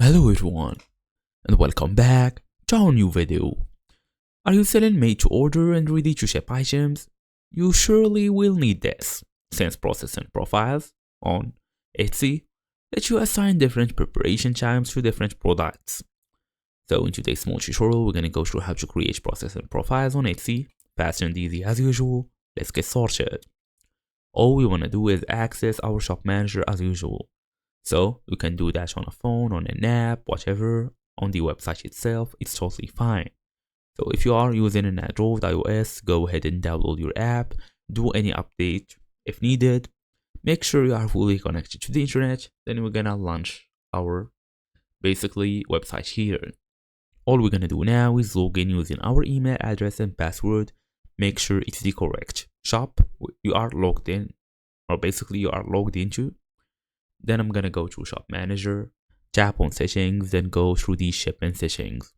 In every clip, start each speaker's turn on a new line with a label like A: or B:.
A: Hello everyone and welcome back to our new video. Are you selling made to order and ready to ship items? You surely will need this, since processing profiles on Etsy let you assign different preparation times to different products. So in today's small tutorial we're gonna go through how to create processing profiles on Etsy, fast and easy as usual. Let's get started. All we wanna do is access our shop manager as usual. So you can do that on a phone, on an app, whatever, on the website itself, it's totally fine. So if you are using an Android iOS, go ahead and download your app, do any update if needed, make sure you are fully connected to the internet, then we're gonna launch our basically website here. All we're gonna do now is log in using our email address and password, make sure it's the correct shop you are logged in, or basically you are logged into. Then I'm gonna go to shop manager, tap on settings, then go through the shipping settings.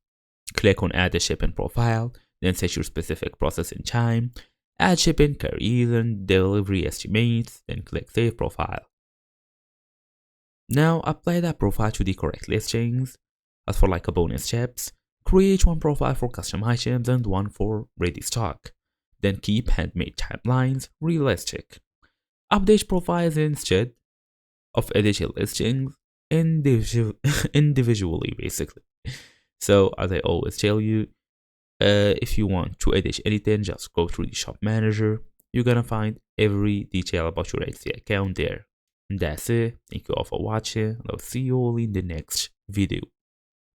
A: Click on add a shipping profile, then set your specific processing time, add shipping, carrier, and delivery estimates, then click save profile. Now apply that profile to the correct listings. As for like a bonus tips, create one profile for custom items and one for ready stock. Then keep handmade timelines realistic. Update profiles instead of editing listings individually basically. So as I always tell you, if you want to edit anything, just go through the shop manager. You're gonna find every detail about your Etsy account there. And that's it. Thank you all for watching. I'll see you all in the next video.